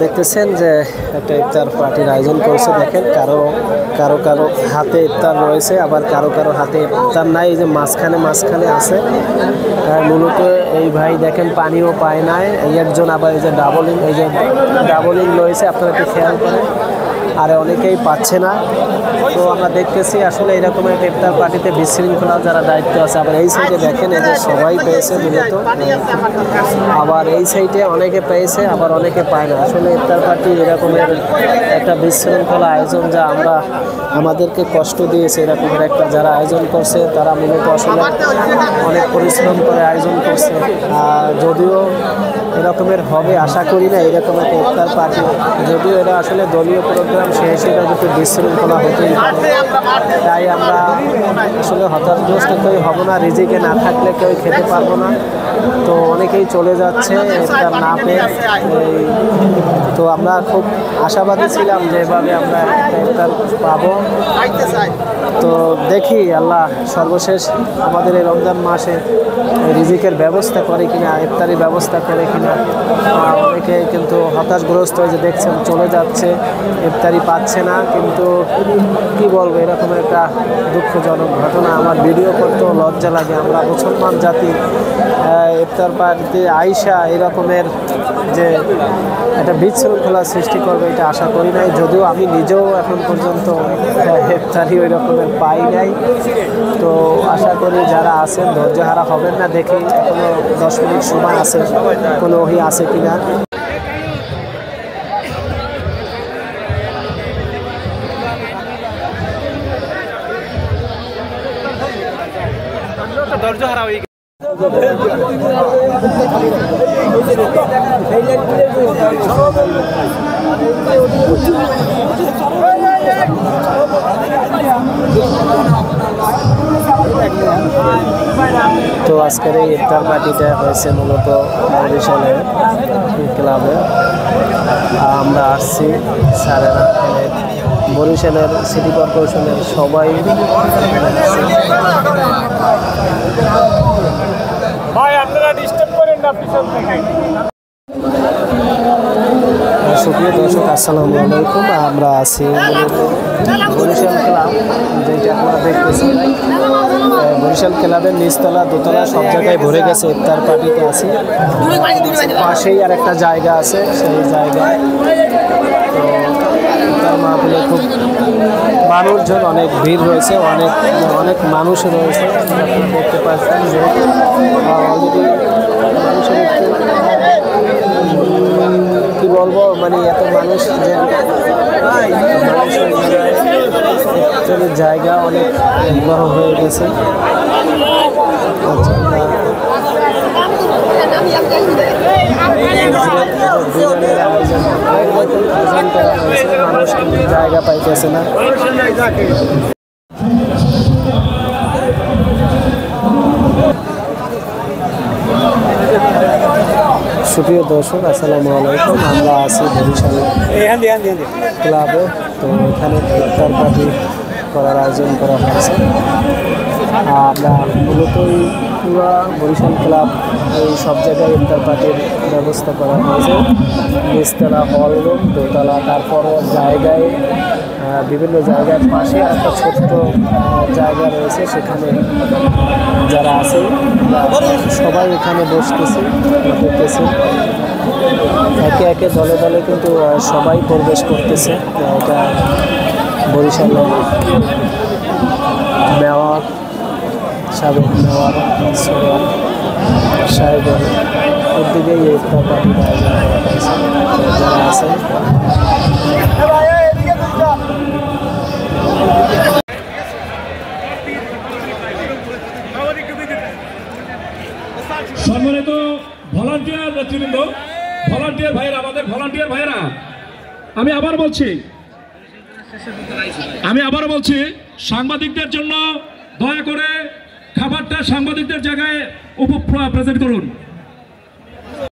দেখতেছেন যে একটা ইফতার পার্টির আয়োজন করছে। দেখেন কারো কারো কারো হাতে ইফতার রয়েছে, আবার কারো কারো হাতে ইফতার নাই। এই যে মাঝখানে আছে। মূলত এই ভাই দেখেন পানিও পায় নাই। এই একজন আবার এই যে ডাবলিং রয়েছে, আপনারা একটু খেয়াল করেন। আর অনেকেই পাচ্ছে না। তো আমরা দেখতেছি আসলে এরকম একটা ইফতার পার্টিতে বিশৃঙ্খলা যারা দায়িত্ব আছে। আবার এই সাইডে দেখেন এদের সবাই পেয়েছে মূলত, আবার এই সাইডে অনেকে পেয়েছে, আবার অনেকে পায় না। আসলে ইফতার পার্টি এরকমের একটা বিশৃঙ্খলা আয়োজন, যা আমরা আমাদেরকে কষ্ট দিয়েছে। এরকমের একটা যারা আয়োজন করছে তারা মূলত আসলে অনেক পরিশ্রম করে আয়োজন করছে। যদিও এরকমের হবে আশা করি না, এরকম একটা ইফতার পার্টি, যদিও এরা আসলে দলীয় প্রোগ্রাম, সে হিসেবে কিন্তু বিশৃঙ্খলা হতেই পারে। তাই আমরা আসলে হতাশগ্রস্ত কেউ হব না। রিজিকে না থাকলে কেউ খেতে পারবো না। তো অনেকেই চলে যাচ্ছে ইফতার না পেয়ে। তো আমরা খুব আশাবাদী ছিলাম যে এভাবে আমরা ইফতার পাবো। তো দেখি আল্লাহ সর্বশেষ আমাদের এই রমজান মাসে রিজিকের ব্যবস্থা করে কিনা, ইফতারি ব্যবস্থা করে কিনা। অনেকে কিন্তু হতাশগ্রস্ত হয়ে যে দেখছেন চলে যাচ্ছে, ইফতারি পাচ্ছে না। কিন্তু কি বলবো, এরকম একটা দুঃখজনক ঘটনা। আমার ভিডিও করতেও লজ্জা লাগে। আমরা মুসলমান জাতি ইফতার পার্টিতে আইসা এরকমের যে একটা বিশৃঙ্খলা সৃষ্টি করবে এটা আশা করি নাই। যদিও আমি নিজেও এখন পর্যন্ত ইফতারি ওই রকমের পাই নাই। তো আশা করি যারা আছেন ধৈর্যহারা হবেন না। দেখি এখনো 10 মিনিট সময় আছে, কোনো ওহি আছে কিনা। ধৈর্যহারা হয়ে তো আজকের এই ইফতার পার্টিটা হয়েছে মূলত বরিশালের ক্লাবে। আমরা আসছি স্যারেরা, বরিশালের সিটি কর্পোরেশনের সবাই। সুপ্রিয় দর্শক, আসসালামু আলাইকুম। আমরা আছি বরিশাল ক্লাব, যেটা আপনারা দেখতেছেন। বরিশাল ক্লাবের নিচতলা দোতলা সব জায়গায় ভরে গেছে। ইফতার পার্টিতে আছি, পাশেই আর একটা জায়গা আছে, সেই জায়গায় তো ইফতার মাহফিলে খুব মানুষজন, অনেক ভিড় রয়েছে, অনেক মানুষ রয়েছে। দেখতে পাচ্ছেন যে অলরেডি মানুষের কি বলবো, মানে এত মানুষ যে মানুষের জায়গা অনেক বড় হয়ে গেছে। মানুষ কিন্তু জায়গা পাইতেছে না। সুপ্রিয় দর্শক, আসসালামু আলাইকুম। আমরা আছি বরিশাল ক্লাবে। তো এখানে ইফতার পার্টি করার আয়োজন করা হয়েছে। আমরা মূলত পুরো বরিশাল ক্লাব এই সব জায়গায় ইফতার পার্টির ব্যবস্থা করা হয়েছে। নিচতলা হল রুম, দোতলা, তারপরও জায়গায় বিভিন্ন জায়গার পাশে একটা ছোট্ট জায়গা রয়েছে, সেখানে যারা আছে সবাই এখানে বসতেছে, দেখতেছে। একে একে দলে দলে কিন্তু সবাই প্রবেশ করতেছে। এটা বরিশালের মেয়র, সাবেক মেয়র সরোয়ার সাহেবের উদ্যোগেই এই ইফতার পার্টির আয়োজন করা হয়েছে। যারা আছেন সম্মানিত ভলান্টিয়ার নেতৃবৃন্দ, ভলান্টিয়ার ভাইয়েরা, আমাদের ভলান্টিয়ার ভাইয়েরা, আমি আবার বলছি সাংবাদিকদের জন্য দয়া করে খাবারটা সাংবাদিকদের জায়গায় প্রেজেন্ট করুন।